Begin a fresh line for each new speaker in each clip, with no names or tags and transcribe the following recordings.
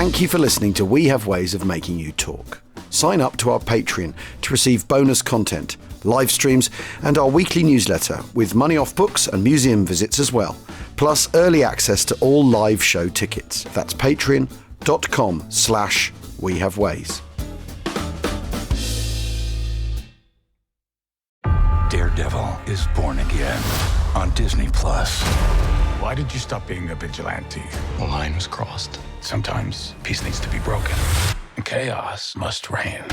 Thank you for listening to We Have Ways of Making You Talk. Sign up to our Patreon to receive bonus content, live streams, and our weekly newsletter with money off books and museum visits as well, plus early access to all live show tickets. That's patreon.com/wehaveways.
Daredevil is born again on Disney+.
Why did you stop being a vigilante?
The line was crossed.
Sometimes peace needs to be broken. And chaos must reign.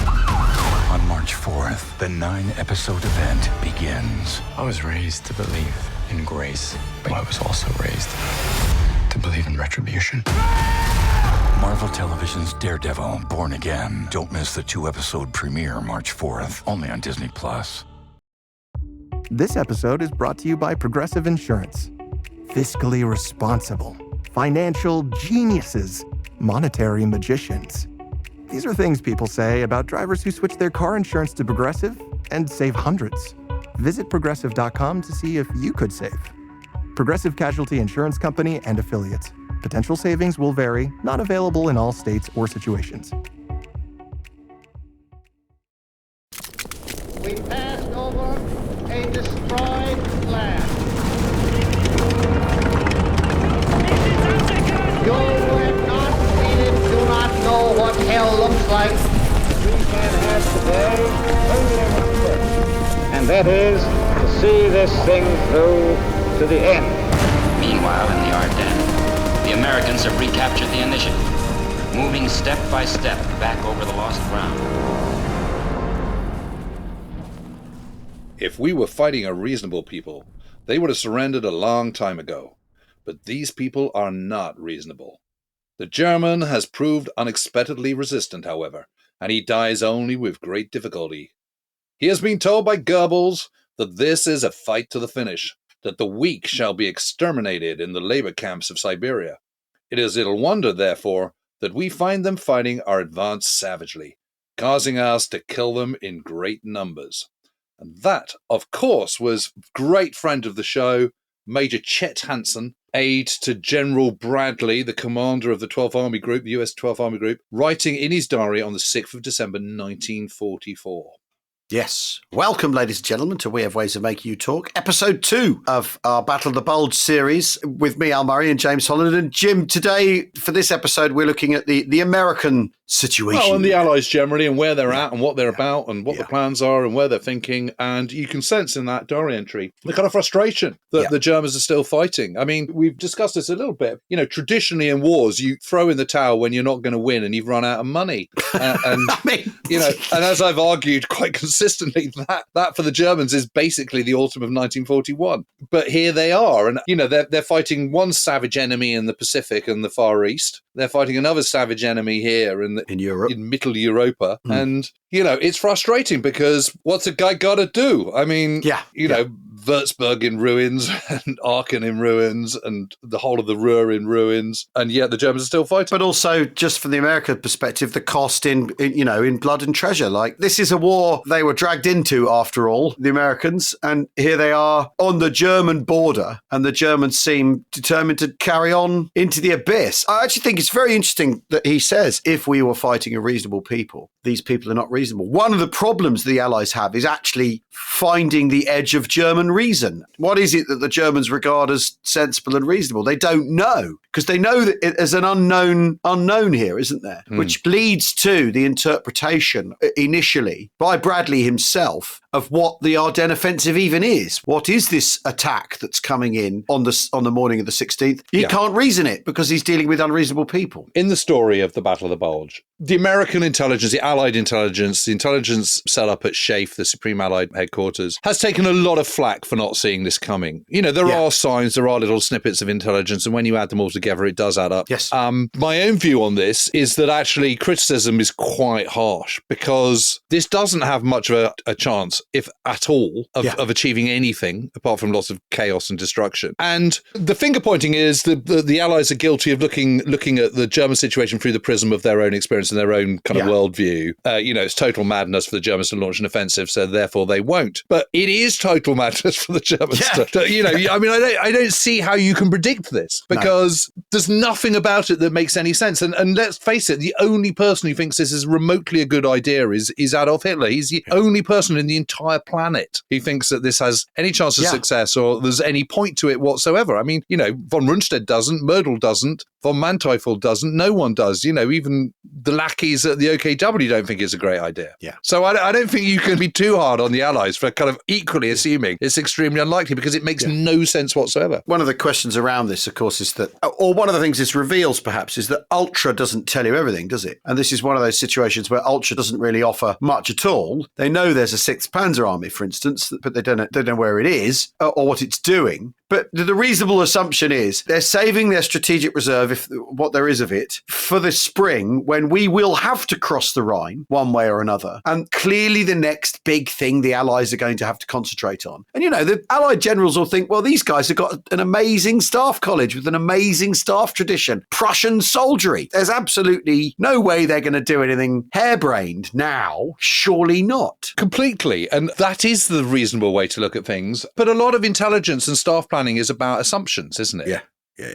On March 4th, the 9-episode event begins.
I was raised to believe in grace, but I was also raised to believe in retribution.
Marvel Television's Daredevil, Born Again. Don't miss the 2-episode premiere March 4th, only on Disney+.
This episode is brought to you by Progressive Insurance. Fiscally responsible, financial geniuses, monetary magicians. These are things people say about drivers who switch their car insurance to Progressive and save hundreds. Visit Progressive.com to see if you could save. Progressive Casualty Insurance Company and Affiliates. Potential savings will vary, not available in all states or situations.
We passed over a destroyed land. You were not needed, do not know what hell looks like. We can have today only one purpose, and that is to see this thing through to the end.
Meanwhile, in the Ardennes, the Americans have recaptured the initiative, moving step by step back over the lost ground.
If we were fighting a reasonable people, they would have surrendered a long time ago. But these people are not reasonable. The German has proved unexpectedly resistant, however, and he dies only with great difficulty. He has been told by Goebbels that this is a fight to the finish, that the weak shall be exterminated in the labor camps of Siberia. It is little wonder, therefore, that we find them fighting our advance savagely, causing us to kill them in great numbers. And that, of course, was great friend of the show, Major Chet Hansen, aide to General Bradley, the commander of the 12th Army Group, the US 12th Army Group, writing in his diary on the 6th of December, 1944.
Yes. Welcome, ladies and gentlemen, to We Have Ways of Making You Talk, episode 2 of our Battle of the Bulge series with me, Al Murray, and James Holland. And Jim, today, for this episode, we're looking at the American situation.
Well, and the Allies generally, and where they're at, and what they're about, and what the plans are, and where they're thinking. And you can sense in that diary entry the kind of frustration that the Germans are still fighting. I mean, we've discussed this a little bit. You know, traditionally in wars, you throw in the towel when you're not going to win and you've run out of money. And I mean, you know, and as I've argued quite consistently, that for the Germans is basically the autumn of 1941. But here they are, and you know, they're fighting one savage enemy in the Pacific and the Far East. They're fighting another savage enemy here in Europe, in Middle Europa, and you know, it's frustrating because what's a guy got to do? I mean, you know, Würzburg in ruins and Aachen in ruins and the whole of the Ruhr in ruins, and yet the Germans are still fighting.
But also, just from the American perspective, the cost in blood and treasure. Like, this is a war they were dragged into, after all, the Americans, and here they are on the German border, and the Germans seem determined to carry on into the abyss. I actually think it's very interesting that he says, if we were fighting a reasonable people, these people are not reasonable. One of the problems the Allies have is actually finding the edge of German reason. What is it that the Germans regard as sensible and reasonable? They don't know, because they know that there's an unknown here, isn't there? Which leads to the interpretation initially by Bradley himself of what the Ardennes offensive even is. What is this attack that's coming in on the morning of the 16th? He can't reason it because he's dealing with unreasonable people.
In the story of the Battle of the Bulge, the American intelligence, the Allied intelligence, the intelligence set up at SHAEF, the Supreme Allied Headquarters, has taken a lot of flack for not seeing this coming. You know, there are signs, there are little snippets of intelligence, and when you add them all together, it does add up.
Yes.
My own view on this is that actually criticism is quite harsh, because this doesn't have much of a chance, if at all, of achieving anything apart from lots of chaos and destruction. And the finger pointing is the Allies are guilty of looking at the German situation through the prism of their own experience and their own kind of worldview. You know, it's total madness for the Germans to launch an offensive, so therefore they won't. But it is total madness for the Germans to, you know, I mean, I don't see how you can predict this, because there's nothing about it that makes any sense. And let's face it, the only person who thinks this is remotely a good idea is Adolf Hitler. He's the only person in the entire planet who thinks that this has any chance of success or there's any point to it whatsoever. I mean, von Rundstedt doesn't, Mödel doesn't, von Manteuffel doesn't, no one does. Even the lackeys at the OKW don't think it's a great idea.
Yeah.
So I don't think you can be too hard on the Allies for kind of equally assuming it's extremely unlikely, because it makes no sense whatsoever.
One of the questions around this, of course, is that, or one of the things this reveals perhaps, is that Ultra doesn't tell you everything, does it? And this is one of those situations where Ultra doesn't really offer much at all. They know there's a 6th Panzer Army, for instance, but they don't know where it is or what it's doing. But the reasonable assumption is they're saving their strategic reserve, if what there is of it, for the spring when we will have to cross the Rhine one way or another. And clearly the next big thing the Allies are going to have to concentrate on. And, the Allied generals will think, well, these guys have got an amazing staff college with an amazing staff tradition, Prussian soldiery. There's absolutely no way they're going to do anything harebrained now. Surely not.
Completely. And that is the reasonable way to look at things. But a lot of intelligence and staff planning is about assumptions, isn't it?
Yeah.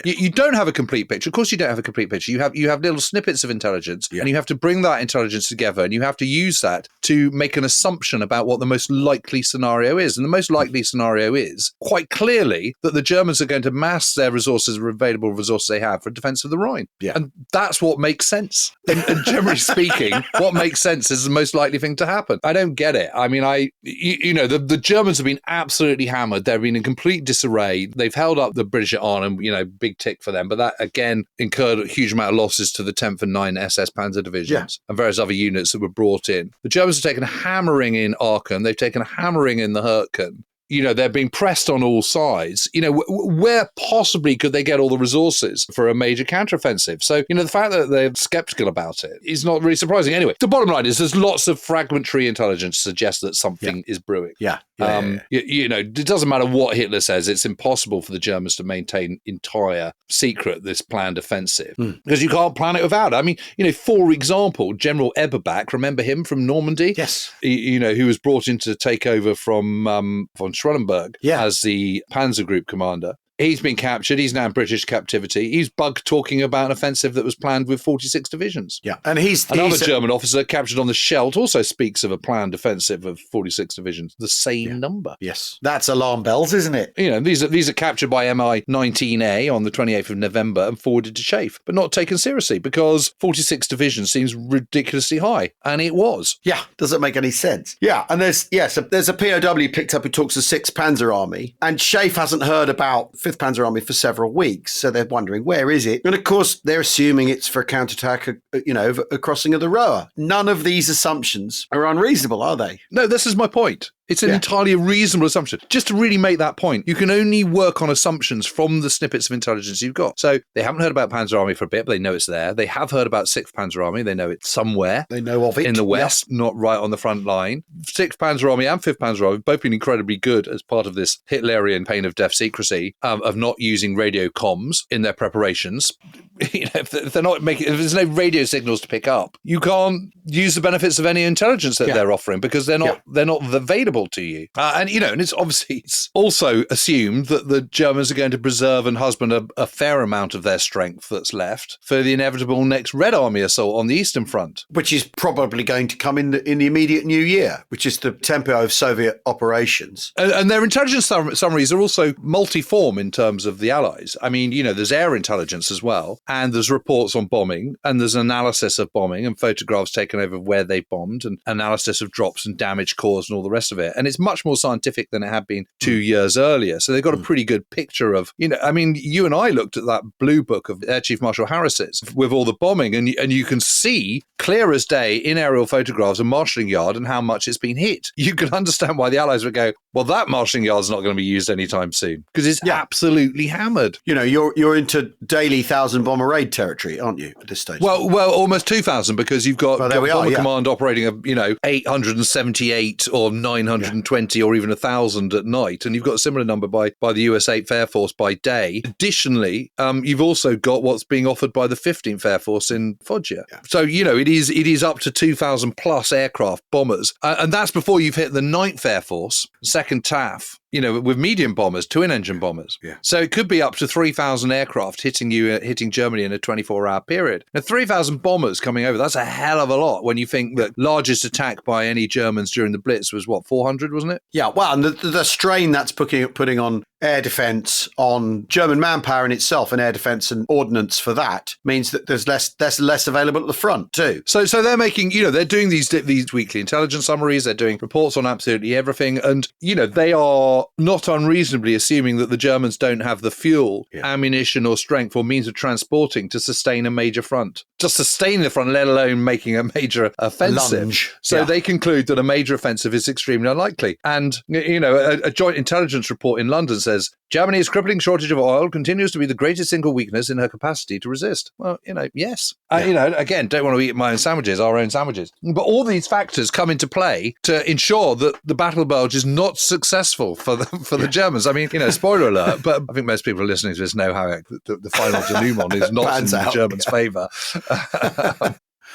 You don't have a complete picture. Of course you don't have a complete picture. You have little snippets of intelligence, and you have to bring that intelligence together, and you have to use that to make an assumption about what the most likely scenario is. And the most likely scenario is, quite clearly, that the Germans are going to mass their resources, available resources they have, for defense of the Rhine.
Yeah.
And that's what makes sense. And generally speaking, what makes sense is the most likely thing to happen. I don't get it. I mean, the Germans have been absolutely hammered. They've been in complete disarray. They've held up the British at Arnhem, big tick for them. But that, again, incurred a huge amount of losses to the 10th and 9th SS Panzer divisions and various other units that were brought in. The Germans have taken a hammering in Aachen. They've taken a hammering in the Hürtgen. They're being pressed on all sides. Where possibly could they get all the resources for a major counteroffensive? So, the fact that they're skeptical about it is not really surprising. Anyway, the bottom line is there's lots of fragmentary intelligence to suggest that something is brewing. It doesn't matter what Hitler says. It's impossible for the Germans to maintain entire secret this planned offensive because you can't plan it without it. I mean, for example, General Eberbach, remember him from Normandy?
Yes.
Who was brought in to take over from von Schwellenberg as the Panzer Group commander. He's been captured. He's now in British captivity. He's bug talking about an offensive that was planned with 46 divisions.
Yeah. And he's
another German officer captured on the Scheldt also speaks of a planned offensive of 46 divisions, the same number.
Yes. That's alarm bells, isn't it?
These are captured by MI 19A on the 28th of November and forwarded to Schaeff, but not taken seriously because 46 divisions seems ridiculously high. And it was.
Yeah. Doesn't make any sense. Yeah. And there's a POW picked up who talks to 6th Panzer Army, and Schaeff hasn't heard about 5th Panzer Army for several weeks, so they're wondering, where is it? And of course, they're assuming it's for a counterattack, a crossing of the Rohr. None of these assumptions are unreasonable, are they?
No, this is my point. It's an entirely reasonable assumption. Just to really make that point, you can only work on assumptions from the snippets of intelligence you've got. So they haven't heard about Panzer Army for a bit, but they know it's there. They have heard about 6th Panzer Army. They know it's somewhere.
They know of it.
In the west, not right on the front line. 6th Panzer Army and 5th Panzer Army have both been incredibly good as part of this Hitlerian pain of death secrecy of not using radio comms in their preparations. If they're not making, if there's no radio signals to pick up, you can't use the benefits of any intelligence that they're offering because they're not available to you. And it's also assumed that the Germans are going to preserve and husband a fair amount of their strength that's left for the inevitable next Red Army assault on the Eastern Front,
which is probably going to come in the immediate new year, which is the tempo of Soviet operations.
And their intelligence summaries are also multiform in terms of the Allies. I mean, there's air intelligence as well, and there's reports on bombing, and there's analysis of bombing and photographs taken over where they bombed, and analysis of drops and damage caused and all the rest of it. And it's much more scientific than it had been 2 years earlier. So they've got a pretty good picture of, you and I looked at that blue book of Air Chief Marshal Harris's with all the bombing, and you can see clear as day in aerial photographs a marshalling yard and how much it's been hit. You can understand why the Allies would go, well, that marshalling yard's not going to be used anytime soon because it's absolutely hammered.
You're into daily 1,000 bomber raid territory, aren't you, at this stage?
Well, almost 2,000 because you've got Bomber Command operating 878 or 920 or even 1,000 at night, and you've got a similar number by the US 8th Air Force by day. Additionally, you've also got what's being offered by the 15th Air Force in Foggia. Yeah. So, it is up to 2,000 plus aircraft bombers, and that's before you've hit the 9th Air Force, 2nd TAF, with medium bombers, twin-engine bombers.
Yeah.
So it could be up to 3,000 aircraft hitting Germany in a 24-hour period. Now, 3,000 bombers coming over, that's a hell of a lot when you think the largest attack by any Germans during the Blitz was, 400, wasn't it?
Yeah, well, and the strain that's putting on air defence, on German manpower in itself, and air defence and ordnance for that means that there's less available at the front too.
So they're making, they're doing these weekly intelligence summaries, they're doing reports on absolutely everything, and, they are not unreasonably assuming that the Germans don't have the fuel, ammunition or strength or means of transporting to sustain a major front. Just sustaining the front, let alone making a major offensive.
Lunge.
So they conclude that a major offensive is extremely unlikely. And, a joint intelligence report in London says, Germany's crippling shortage of oil continues to be the greatest single weakness in her capacity to resist. Well, yes. Again, don't want to eat my own sandwiches, our own sandwiches. But all these factors come into play to ensure that the Battle of the Bulge is not successful for the Germans. I mean, spoiler alert, but I think most people listening to this know how the final denouement is not in the Germans' favour.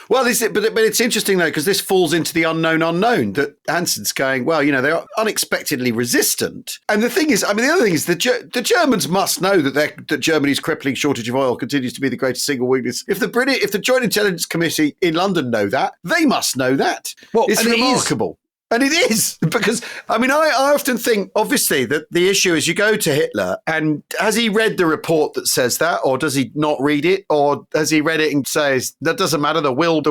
Well, but it's interesting, though, because this falls into the unknown that Hansen's going, well, they're unexpectedly resistant. And the thing is, the other thing is the Germans must know that Germany's crippling shortage of oil continues to be the greatest single weakness. If the Joint Intelligence Committee in London know that, they must know that. Well, it's remarkable. And it is, because, I often think, obviously, that the issue is you go to Hitler, and has he read the report that says that, or does he not read it, or has he read it and says, that doesn't matter, the will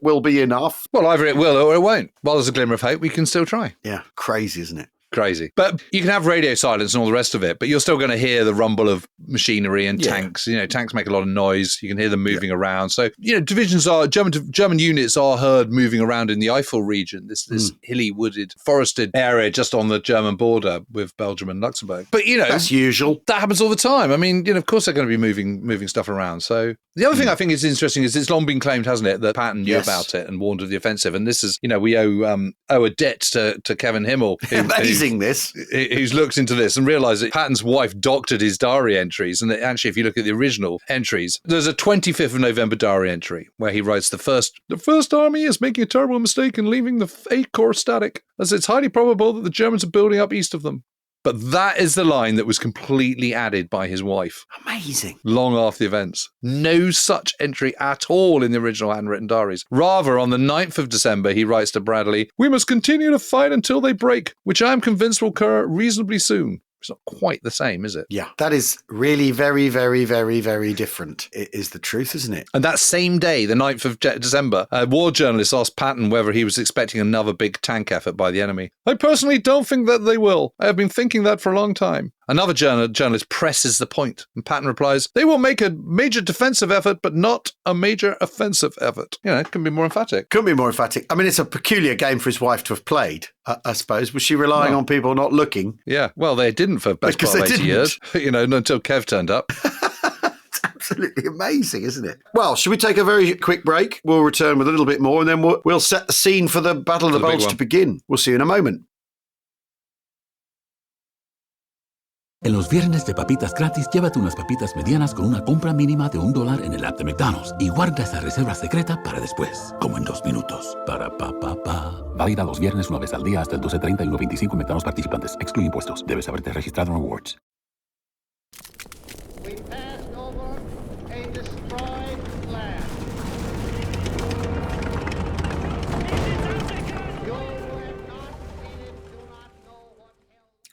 will be enough?
Well, either it will or it won't. While there's a glimmer of hope, we can still try.
Yeah, crazy, isn't it?
Crazy. But you can have radio silence and all the rest of it, but you're still going to hear the rumble of machinery and tanks. Tanks make a lot of noise. You can hear them moving around. So, divisions German units are heard moving around in the Eifel region, this hilly, wooded, forested area just on the German border with Belgium and Luxembourg. But,
that's usual.
That happens all the time. Of course they're going to be moving stuff around. So the other thing I think is interesting is it's long been claimed, hasn't it, that Patton knew about it and warned of the offensive. And this is, we owe a debt to Kevin Himmel. Who's looked into this and realised that Patton's wife doctored his diary entries, and that actually, if you look at the original entries, there's a 25th of November diary entry where he writes the first army is making a terrible mistake in leaving the 8 Corps static, as it's highly probable that the Germans are building up east of them. But that is the line that was completely added by his wife.
Amazing.
Long after the events. No such entry at all in the original handwritten diaries. Rather, on the 9th of December, he writes to Bradley, "We must continue to fight until they break, which I am convinced will occur reasonably soon." It's not quite the same, is it?
Yeah, that is really very, very, very, very different. It is the truth, isn't it?
And that same day, the 9th of December, a war journalist asked Patton whether he was expecting another big tank effort by the enemy. "I personally don't think that they will. I have been thinking that for a long time." Another journalist presses the point, and Patton replies, "They will make a major defensive effort, but not a major offensive effort." It can be more emphatic.
Couldn't be more emphatic. It's a peculiar game for his wife to have played, I suppose. Was she relying on people not looking?
Yeah, well, they didn't for best part of 80 years, until Kev turned up.
It's absolutely amazing, isn't it? Well, should we take a very quick break? We'll return with a little bit more, and then we'll set the scene for the Battle of the Bulge to begin. We'll see you in a moment.
En los viernes de papitas gratis, llévate unas papitas medianas con una compra mínima de $1 en el app de McDonald's y guarda esa reserva secreta para después, como en 2 minutos. Para pa pa pa. Válida los viernes una vez al día hasta el 12:30 y 1.25 en McDonald's participantes. Excluye impuestos. Debes haberte registrado en Rewards.
We passed over a destroyed land.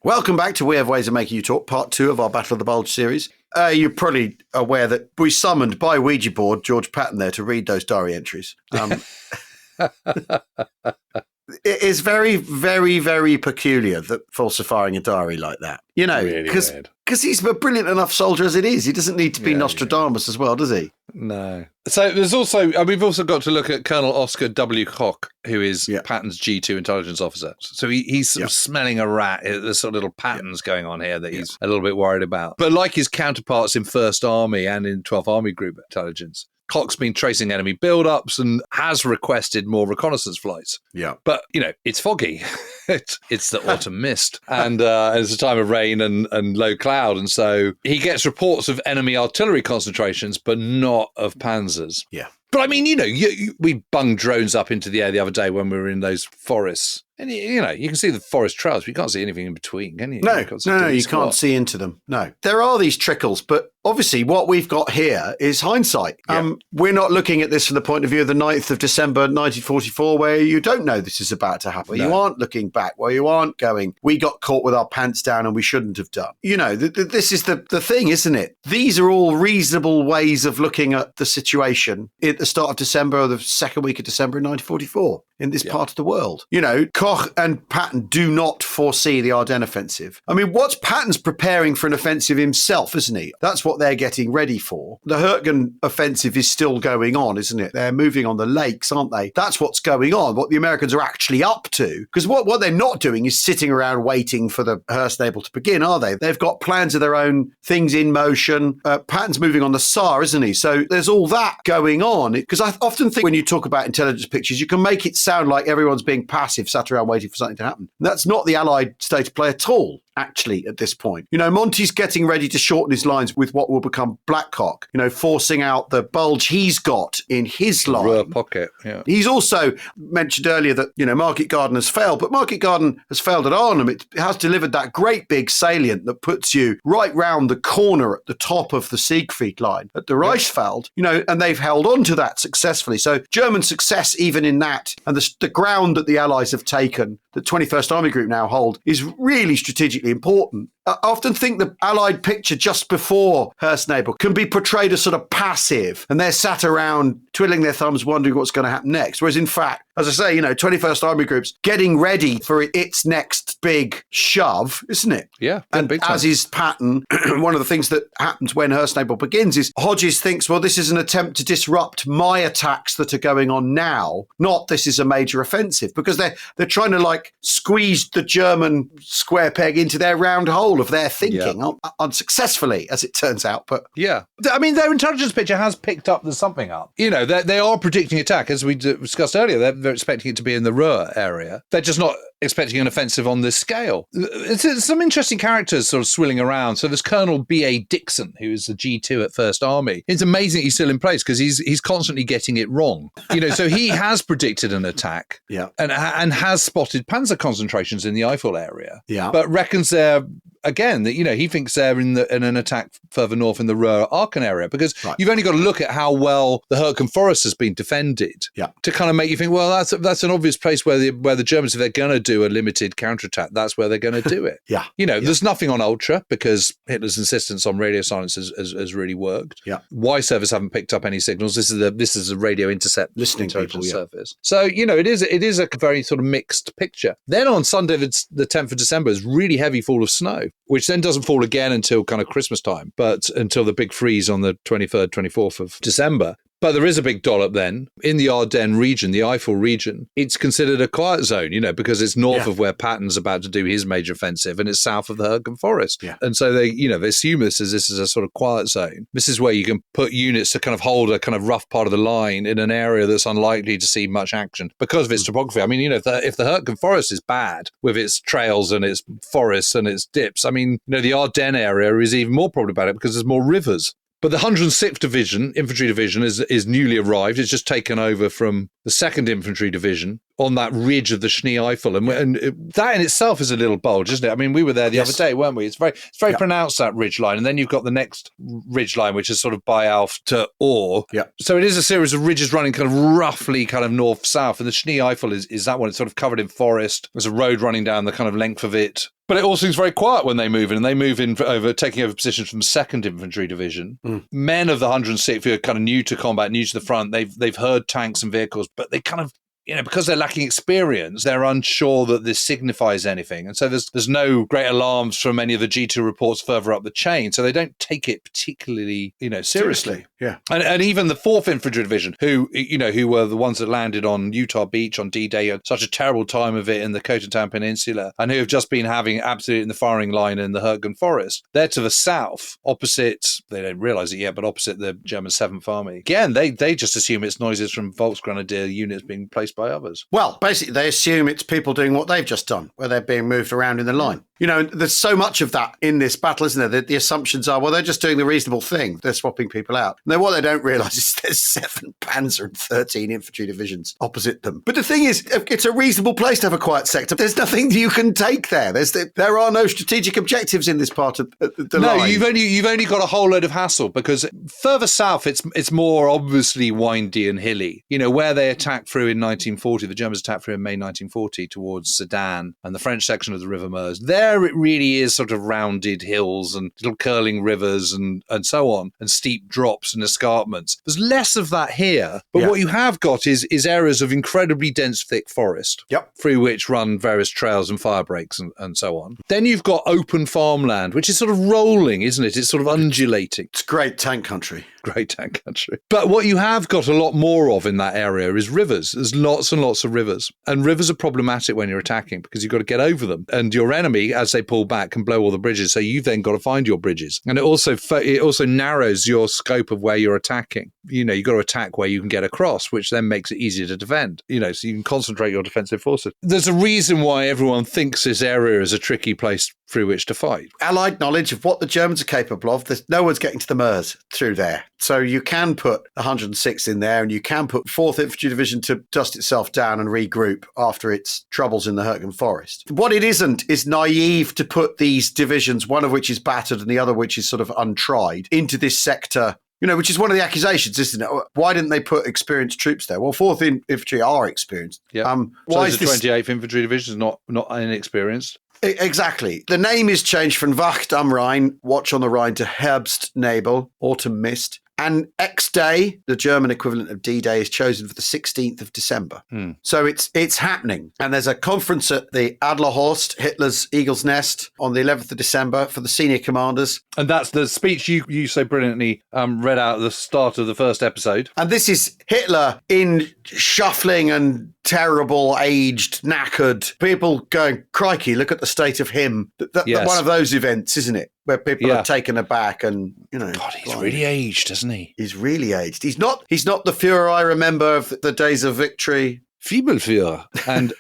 Welcome back to We Have Ways of Making You Talk, part 2 of our Battle of the Bulge series. You're probably aware that we summoned by Ouija board George Patton there to read those diary entries. It is very, very, very peculiar that falsifying a diary like that. Because he's a brilliant enough soldier as it is. He doesn't need to be Nostradamus as well, does he?
No. So there's also, we've also got to look at Colonel Oscar W. Koch, who is Patton's G2 intelligence officer. So he's sort of smelling a rat. There's sort of little patterns going on here that he's a little bit worried about. But like his counterparts in 1st Army and in 12th Army Group intelligence, Koch's been tracing enemy build-ups and has requested more reconnaissance flights.
Yeah.
But, it's foggy. It's the autumn mist. And it's a time of rain and low cloud. And so he gets reports of enemy artillery concentrations, but not of panzers.
Yeah.
But we bunged drones up into the air the other day when we were in those forests. And, you know, you can see the forest trails, but you can't see anything in between, can you?
No, you can't see into them. No. There are these trickles, but obviously what we've got here is hindsight. We're not looking at this from the point of view of the 9th of December 1944, where you don't know this is about to happen, where you aren't looking back, where you aren't going, we got caught with our pants down and we shouldn't have done. You know, this is the thing, isn't it? These are all reasonable ways of looking at the situation at the start of December or the second week of December in 1944 in this part of the world. You know, Koch and Patton do not foresee the Ardennes offensive. I mean, what's Patton's preparing for an offensive himself, isn't he? That's what they're getting ready for. The Hurtgen offensive is still going on, isn't it? They're moving on the lakes, aren't they? That's what's going on, what the Americans are actually up to. Because what they're not doing is sitting around waiting for the Hurstnable to begin, are they? They've got plans of their own, things in motion. Patton's moving on the Saar, isn't he? So there's all that going on. Because I often think when you talk about intelligence pictures, you can make it sound like everyone's being passive, sat around waiting for something to happen. And that's not the Allied state of play at all, actually, at this point. You know, Monty's getting ready to shorten his lines with what will become Blackcock, you know, forcing out the bulge he's got in his line.
Rear pocket, yeah.
He's also mentioned earlier that, you know, Market Garden has failed, but Market Garden has failed at Arnhem. It has delivered that great big salient that puts you right round the corner at the top of the Siegfried line at the Reichsfeld, you know, and they've held on to that successfully. So German success even in that, and the ground that the Allies have taken, the 21st Army Group now hold, is really strategically important. I often think the Allied picture just before Hurstnable can be portrayed as sort of passive, and they're sat around twiddling their thumbs wondering what's going to happen next. Whereas in fact, as I say, you know, 21st Army Group's getting ready for its next big shove, isn't it?
Yeah.
And as is Patton, one of the things that happens when Hurstnable begins is Hodges thinks, well, this is an attempt to disrupt my attacks that are going on now, not this is a major offensive, because they're trying to like squeeze the German square peg into their round hole of their thinking, unsuccessfully, as it turns out. But
yeah, I mean, their intelligence picture has picked up something up. You know, they are predicting attack, as we discussed earlier. They're expecting it to be in the Ruhr area. They're just not expecting an offensive on this scale. It's some interesting characters sort of swilling around. So there's Colonel B.A. Dixon, who is the G2 at First Army. It's amazing he's still in place because he's constantly getting it wrong. You know, so he has predicted an attack, and has spotted panzer concentrations in the Eifel area, but reckons they're again that, you know, he thinks they're in an attack further north in the Ruhr-Aachen area, because you've only got to look at how well the Hürtgen Forest has been defended to kind of make you think, well, that's an obvious place where the Germans, if they're going to do a limited counterattack, that's where they're going to do it. You know, there's nothing on Ultra because Hitler's insistence on radio silence has really worked. Y service haven't picked up any signals. This is a radio intercept
listening people
service. So, you know, it is a very sort of mixed picture. Then on Sunday, the 10th of December, is really heavy fall of snow, which then doesn't fall again until kind of Christmas time, but until the big freeze on the 23rd, 24th of December. But there is a big dollop then in the Ardennes region, the Eifel region. It's considered a quiet zone, you know, because it's north of where Patton's about to do his major offensive, and it's south of the Hürtgen Forest. And so they assume this is a sort of quiet zone. This is where you can put units to kind of hold a kind of rough part of the line in an area that's unlikely to see much action because of its topography. I mean, you know, if the Hürtgen Forest is bad with its trails and its forests and its dips, I mean, you know, the Ardennes area is even more problematic because there's more rivers. But the 106th Division, Infantry Division, is newly arrived. It's just taken over from the 2nd Infantry Division on that ridge of the Schnee Eifel. And that in itself is a little bulge, isn't it? I mean, we were there the other day, weren't we? It's very pronounced, that ridge line. And then you've got the next ridge line, which is sort of by Alf to Ore. So it is a series of ridges running kind of roughly kind of north-south. And the Schnee Eifel is that one. It's sort of covered in forest. There's a road running down the kind of length of it. But it all seems very quiet when they move in, and they move in taking over positions from the 2nd Infantry Division. Men of the 106th who are kind of new to combat, new to the front, they've heard tanks and vehicles, but they kind of, you know, because they're lacking experience, they're unsure that this signifies anything. And so there's no great alarms from any of the G2 reports further up the chain. So they don't take it particularly, you know, seriously. And even the 4th Infantry Division, who were the ones that landed on Utah Beach on D-Day, at such a terrible time of it in the Cotentin Peninsula, and who have just been having absolutely in the firing line in the Hürtgen Forest. They're to the south, opposite, they don't realize it yet, but opposite the German 7th Army. Again, they just assume it's noises from Volksgrenadier units being placed by others.
Well, basically, they assume it's people doing what they've just done, where they're being moved around in the line. You know, there's so much of that in this battle, isn't there? The assumptions are, well, they're just doing the reasonable thing. They're swapping people out. And then what they don't realise is there's 7 Panzer and 13 infantry divisions opposite them. But the thing is, it's a reasonable place to have a quiet sector. There's nothing you can take there. There are no strategic objectives in this part of the line.
No, you've only got a whole load of hassle, because further south, it's more obviously windy and hilly. You know, where they attacked through in 1940, the Germans attacked through in May 1940 towards Sedan and the French section of the River Meuse. There it really is sort of rounded hills and little curling rivers and so on, and steep drops and escarpments. There's less of that here, but what you have got is areas of incredibly dense, thick forest, through which run various trails and fire breaks and so on. Then you've got open farmland, which is sort of rolling, isn't it? It's sort of undulating.
It's great tank country.
Great tank country. But what you have got a lot more of in that area is rivers. There's lots and lots of rivers. And rivers are problematic when you're attacking, because you've got to get over them. And your enemy, as they pull back, can blow all the bridges. So you've then got to find your bridges. And it also narrows your scope of where you're attacking. You know, you've got to attack where you can get across, which then makes it easier to defend. You know, so you can concentrate your defensive forces. There's a reason why everyone thinks this area is a tricky place through which to fight.
Allied knowledge of what the Germans are capable of. No one's getting to the Meuse through there. So you can put 106 in there, and you can put 4th Infantry Division to dust itself down and regroup after its troubles in the Hürtgen Forest. What it isn't is naive to put these divisions, one of which is battered and the other which is sort of untried, into this sector. You know, which is one of the accusations, isn't it? Why didn't they put experienced troops there? Well, 4th Infantry are experienced.
Yeah.
Why
is the 28th Infantry Division is not inexperienced?
Exactly. The name is changed from Wacht am Rhein, Watch on the Rhine, to Herbstnebel, Autumn Mist. And X-Day, the German equivalent of D-Day, is chosen for the 16th of December. So it's happening. And there's a conference at the Adlerhorst, Hitler's Eagle's Nest, on the 11th of December for the senior commanders.
And that's the speech you so brilliantly read out at the start of the first episode.
And this is Hitler in shuffling and terrible, aged, knackered, people going, crikey, look at the state of him.
Yes.
One of those events, isn't it? Where people are taken aback and, you know.
God, he's really aged, isn't he?
He's really aged. He's not the Führer I remember of the days of victory.
Fibelführer. And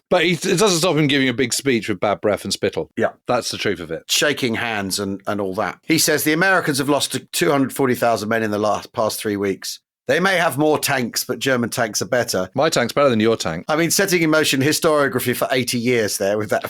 but it doesn't stop him giving a big speech with bad breath and spittle.
Yeah.
That's the truth of it.
Shaking hands and all that. He says the Americans have lost 240,000 men in the past 3 weeks. They may have more tanks, but German tanks are better.
My tank's better than your tank.
I mean, setting in motion historiography for 80 years there with that.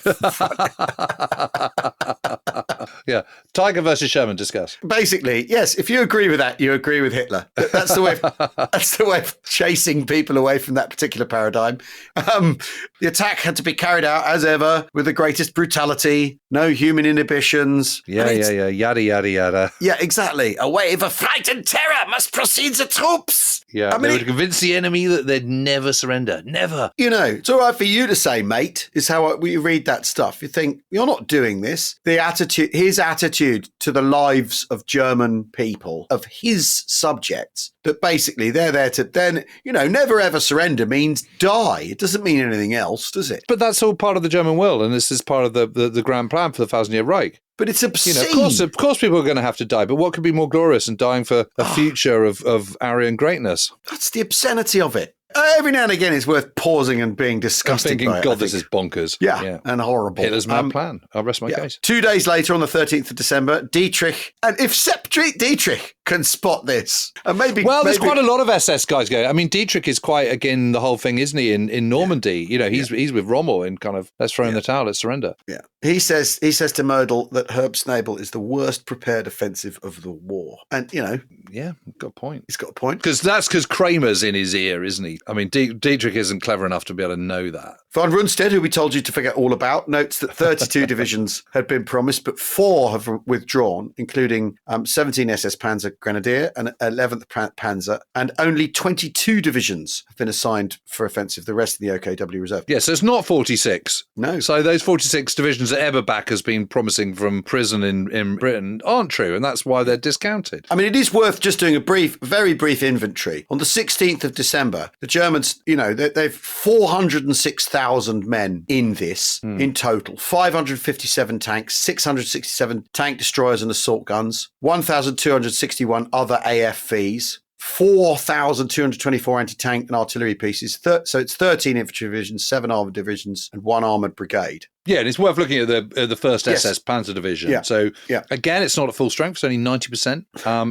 Yeah. Tiger versus Sherman, discuss.
Basically, yes, if you agree with that, you agree with Hitler. That's the way of chasing people away from that particular paradigm. The attack had to be carried out, as ever, with the greatest brutality, no human inhibitions.
Yeah, yada, yada, yada.
Yeah, exactly. A wave of fright and terror must proceed the troops.
Yeah, they would convince the enemy that they'd never surrender. Never.
You know, it's all right for you to say, mate, is how we read that stuff. You think, you're not doing this. His attitude to the lives of German people, of his subjects, that basically they're there to then, you know, never ever surrender means die. It doesn't mean anything else, does it?
But that's all part of the German will, and this is part of the grand plan for the 1,000-Year Reich.
But it's obscene.
You know, of course people are going to have to die, but what could be more glorious than dying for a future of Aryan greatness?
That's the obscenity of it. Every now and again, it's worth pausing and being disgusted
I'm thinking,
by it,
God, this is bonkers.
Yeah, and horrible.
Hitler's mad plan. I'll rest my case.
2 days later, on the 13th of December, Dietrich, and if Sepp Dietrich can spot this, and
there's quite a lot of SS guys going. I mean, Dietrich is quite, again, the whole thing, isn't he, in Normandy? You know, he's with Rommel in kind of, let's throw in the towel, let's surrender.
Yeah. He says to Mödel that Herbstnebel is the worst prepared offensive of the war. And, you know.
Yeah, got a point.
He's got a point.
Because Kramer's in his ear, isn't he? I mean, Dietrich isn't clever enough to be able to know that.
Von Rundstedt, who we told you to forget all about, notes that 32 divisions had been promised, but 4 have withdrawn, including 17 SS Panzer Grenadier and 11th Panzer, and only 22 divisions have been assigned for offensive, the rest in the OKW reserve.
Yeah, so it's not 46.
No.
So those 46 divisions that Eberbach has been promising from prison in Britain aren't true, and that's why they're discounted.
I mean, it is worth just doing a very brief inventory. On the 16th of December, the Germans, you know, they've 406,000 men in this in total. 557 tanks, 667 tank destroyers and assault guns, 1,261 other AFVs, 4,224 anti-tank and artillery pieces. So it's 13 infantry divisions, 7 armoured divisions, and 1 armoured brigade.
Yeah, and it's worth looking at the first
Yes.
SS Panzer Division.
Yeah.
So,
Yeah.
again, it's not at full strength. It's only 90%.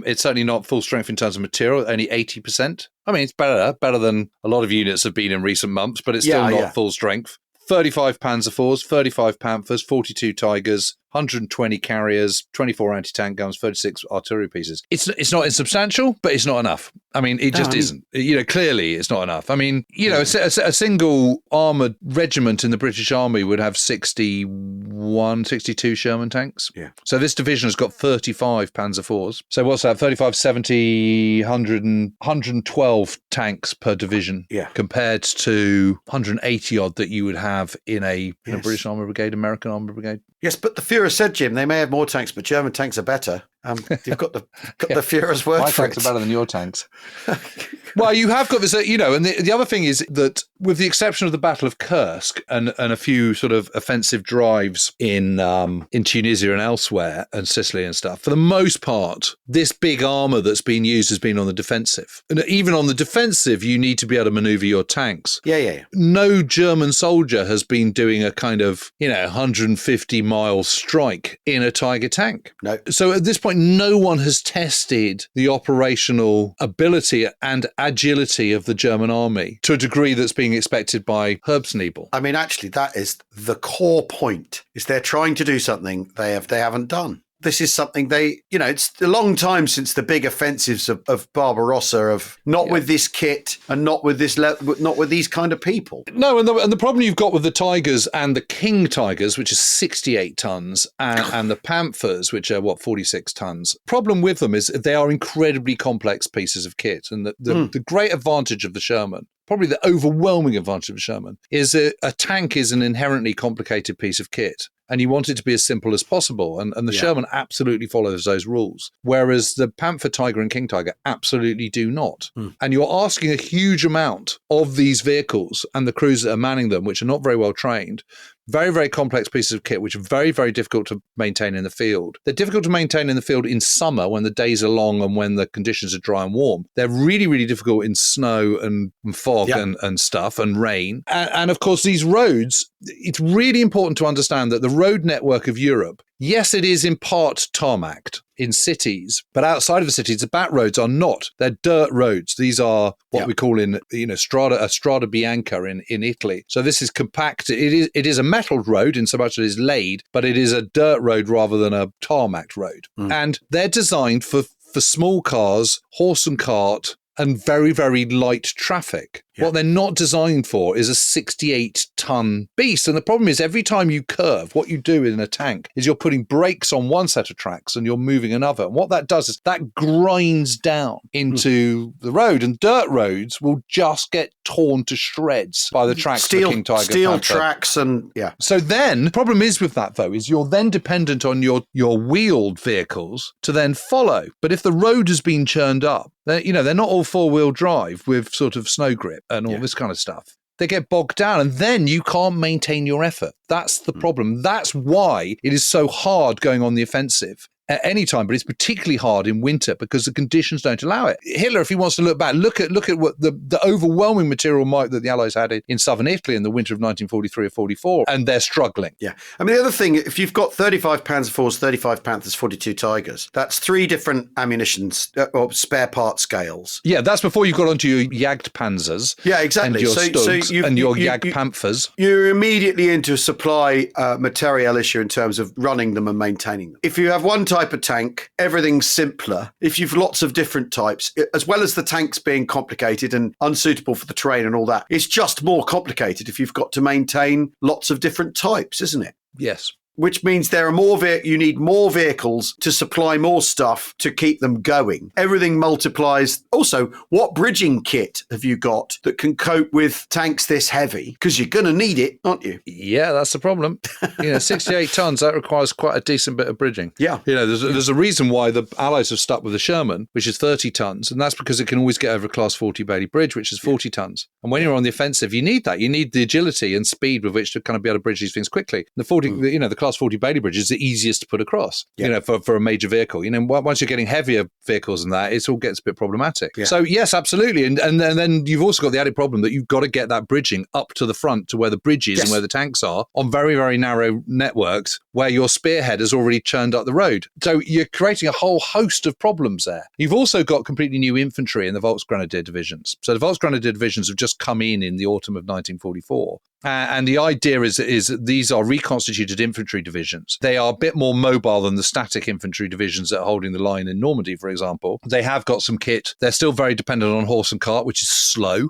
It's certainly not full strength in terms of material, only 80%. I mean, it's better than a lot of units have been in recent months, but it's still not full strength. 35 Panzer IVs, 35 Panthers, 42 Tigers, 120 carriers, 24 anti-tank guns, 36 artillery pieces. It's not insubstantial, but it's not enough. I mean, it just isn't. Clearly it's not enough. I mean, a single armoured regiment in the British Army would have 62 Sherman tanks.
Yeah.
So this division has got 35 Panzer IVs. So what's that? 35, 70, 112 tanks per division.
Yeah.
Compared to 180 odd that you would have in a British Army Brigade, American Army Brigade.
Yes, but the Führer said, Jim, they may have more tanks, but German tanks are better. You've got the Führer's word
My
for
tanks
it.
are better than your tanks. Well, you have got this, and the other thing is that with the exception of the Battle of Kursk and a few sort of offensive drives in Tunisia and elsewhere and Sicily and stuff, for the most part, this big armour that's been used has been on the defensive. And even on the defensive, you need to be able to manoeuvre your tanks.
Yeah.
No German soldier has been doing a kind of, 150-mile strike in a Tiger tank.
No.
So at this point, no one has tested the operational ability and agility of the German army to a degree that's being expected by Herbstnebel.
I mean, actually, that is the core point, is they're trying to do something they haven't done. This is something it's a long time since the big offensives of Barbarossa, with this kit and not with these kind of people.
No, and the problem you've got with the Tigers and the King Tigers, which is 68 tons, and the Panthers, which are 46 tons. Problem with them is they are incredibly complex pieces of kit, and the great advantage of the Sherman, probably the overwhelming advantage of a Sherman, is a tank is an inherently complicated piece of kit. And you want it to be as simple as possible. And the Sherman absolutely follows those rules. Whereas the Panther Tiger and King Tiger absolutely do not. And you're asking a huge amount of these vehicles and the crews that are manning them, which are not very well trained. Very, very complex pieces of kit, which are very, very difficult to maintain in the field. They're difficult to maintain in the field in summer when the days are long and when the conditions are dry and warm. They're really, really difficult in snow and fog and stuff and rain. And of course, these roads, it's really important to understand that the road network of Europe, yes, it is in part tarmacked in cities, but outside of the cities, the back roads are not. They're dirt roads. These are what we call in strada bianca in Italy. So this is compact. It is a metal road in so much as it is laid, but it is a dirt road rather than a tarmacked road. And they're designed for small cars, horse and cart, and very, very light traffic. What they're not designed for is a 68-ton beast. And the problem is every time you curve, what you do in a tank is you're putting brakes on one set of tracks and you're moving another. And what that does is that grinds down into the road, and dirt roads will just get torn to shreds by the tracks of the King Tiger
Steel
Panther.
tracks and,
So then, the problem is with that, though, is you're then dependent on your wheeled vehicles to then follow. But if the road has been churned up, they're not all four-wheel drive with sort of snow grip and all this kind of stuff. They get bogged down, and then you can't maintain your effort. That's the problem. That's why it is so hard going on the offensive at any time, but it's particularly hard in winter because the conditions don't allow it. Hitler, if he wants to look back, look at what the overwhelming material might that the Allies had in southern Italy in the winter of 1943 or 44, and they're struggling.
Yeah. I mean, the other thing, if you've got 35 Panzer IVs, 35 Panthers, 42 Tigers, that's 3 different ammunitions or spare part scales.
Yeah, that's before you got onto your Jagdpanzers.
Yeah, exactly.
And your Stugs and your Jagdpanthers.
You're immediately into a supply material issue in terms of running them and maintaining them. If you have one type of tank, everything's simpler. If you've lots of different types, as well as the tanks being complicated and unsuitable for the terrain and all that, it's just more complicated if you've got to maintain lots of different types, isn't it?
Yes.
Which means there are you need more vehicles to supply more stuff to keep them going. Everything multiplies. Also, what bridging kit have you got that can cope with tanks this heavy? Because you're going to need it, aren't you?
Yeah, that's the problem. 68 tons, that requires quite a decent bit of bridging.
Yeah.
There's a reason why the Allies have stuck with the Sherman, which is 30 tons, and that's because it can always get over a Class 40 Bailey Bridge, which is 40 tons. And when you're on the offensive, you need that. You need the agility and speed with which to kind of be able to bridge these things quickly. The Class class 40 Bailey Bridge is the easiest to put across, for a major vehicle. Once you're getting heavier vehicles than that, it all gets a bit problematic. Yeah. So yes, absolutely. And then you've also got the added problem that you've got to get that bridging up to the front to where the bridge is and where the tanks are on very, very narrow networks where your spearhead has already churned up the road. So you're creating a whole host of problems there. You've also got completely new infantry in the Volksgrenadier divisions. So the Volksgrenadier divisions have just come in the autumn of 1944. And the idea is these are reconstituted infantry divisions. They are a bit more mobile than the static infantry divisions that are holding the line in Normandy, for example. They have got some kit. They're still very dependent on horse and cart, which is slow.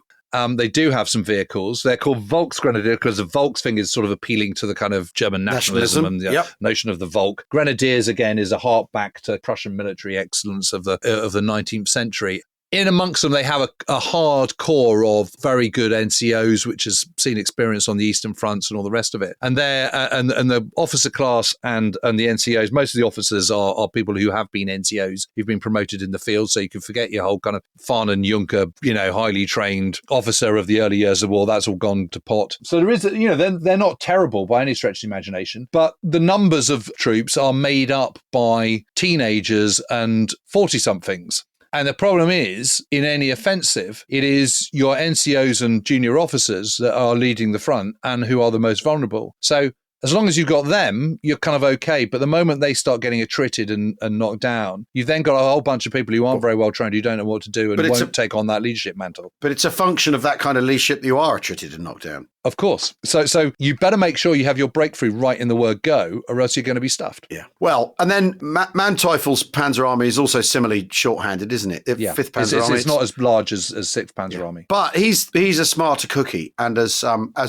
They do have some vehicles. They're called Volksgrenadier because the Volks thing is sort of appealing to the kind of German nationalism and the notion of the Volk. Grenadiers, again, is a hark back to Prussian military excellence of the 19th century. In amongst them, they have a hard core of very good NCOs, which has seen experience on the Eastern Fronts and all the rest of it. And the officer class and the NCOs, most of the officers are people who have been NCOs, who've been promoted in the field. So you can forget your whole kind of Farnen Junker, highly trained officer of the early years of war. That's all gone to pot. So there is, they're not terrible by any stretch of the imagination, but the numbers of troops are made up by teenagers and 40-somethings. And the problem is, in any offensive, it is your NCOs and junior officers that are leading the front and who are the most vulnerable. So as long as you've got them, you're kind of okay. But the moment they start getting attrited and knocked down, you've then got a whole bunch of people who aren't very well trained, who don't know what to do and won't take on that leadership mantle.
But it's a function of that kind of leadership that you are attrited and knocked down.
Of course. So you better make sure you have your breakthrough right in the word go, or else you're going to be stuffed.
Yeah. Well, and then Manteuffel's Panzer Army is also similarly short-handed, isn't it? 5th Panzer Army.
It's not as large as 6th Panzer Army.
But he's a smarter cookie, and as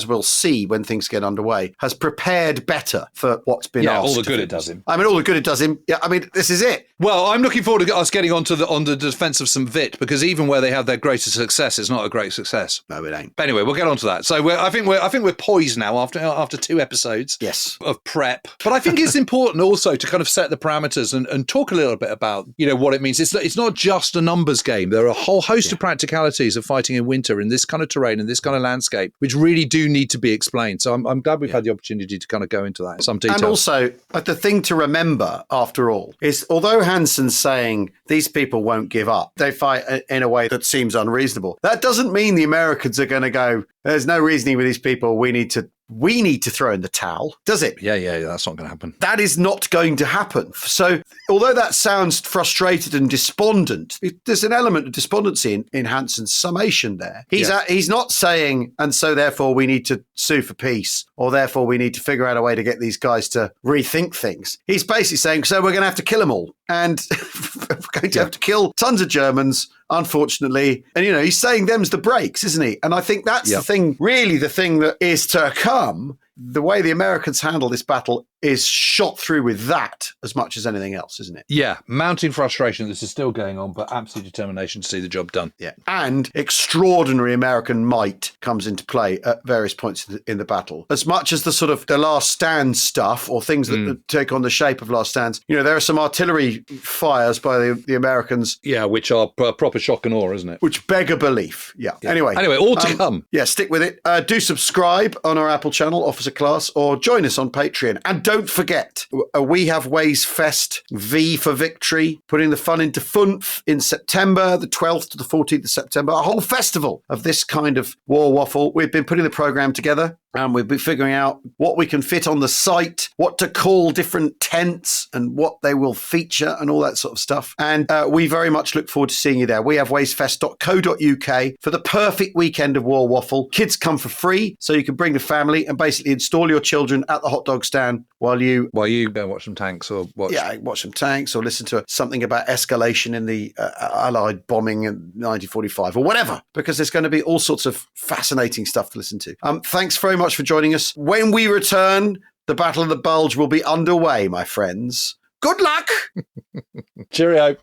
we'll see when things get underway, has prepared better for what's been asked.
Yeah, all the good it does him.
I mean, all the good it does him. Yeah, I mean, this is it.
Well, I'm looking forward to us getting on the defence of St. Vit, because even where they have their greatest success, it's not a great success.
No, it ain't.
But anyway, we'll get on to that. So I think we're poised now after 2 episodes of prep. But I think it's important also to kind of set the parameters and talk a little bit about, what it means. It's not just a numbers game. There are a whole host of practicalities of fighting in winter in this kind of terrain, in this kind of landscape, which really do need to be explained. So I'm glad we've had the opportunity to kind of go into that in some detail.
And also, the thing to remember, after all, is although Hansen's saying these people won't give up, they fight in a way that seems unreasonable. That doesn't mean the Americans are going to go, there's no reasoning with these people, we need to throw in the towel, does it?
Yeah, that's not going to happen.
That is not going to happen. So although that sounds frustrated and despondent, there's an element of despondency in Hansen's summation there. He's not saying, and so therefore we need to sue for peace, or therefore we need to figure out a way to get these guys to rethink things. He's basically saying, so we're going to have to kill them all. And we're going to have to kill tons of Germans, unfortunately. And, he's saying them's the breaks, isn't he? And I think that's the thing, really the thing that is to come. The way the Americans handle this battle is shot through with that as much as anything else, isn't it?
Yeah, mounting frustration. This is still going on, but absolute determination to see the job done.
Yeah, and extraordinary American might comes into play at various points in the battle. As much as the sort of the last stand stuff or things that take on the shape of last stands, there are some artillery fires by the Americans.
Yeah, which are proper shock and awe, isn't it?
Which beg a belief. Yeah. Anyway,
all to come.
Yeah, stick with it. Do subscribe on our Apple channel, Officer Class, or join us on Patreon. And don't forget, we have Ways Fest V for Victory, putting the fun into Funf in September, the 12th to the 14th of September, a whole festival of this kind of war waffle. We've been putting the program together. And we'll be figuring out what we can fit on the site, what to call different tents and what they will feature and all that sort of stuff. And we very much look forward to seeing you there. We have waysfest.co.uk for the perfect weekend of War Waffle. Kids come for free, so you can bring the family and basically install your children at the hot dog stand while you
go watch some tanks or
watch some tanks or listen to something about escalation in the Allied bombing in 1945 or whatever, because there's going to be all sorts of fascinating stuff to listen to. Thanks very much for joining us. When we return, the Battle of the Bulge will be underway, my friends. Good luck!
Cheerio.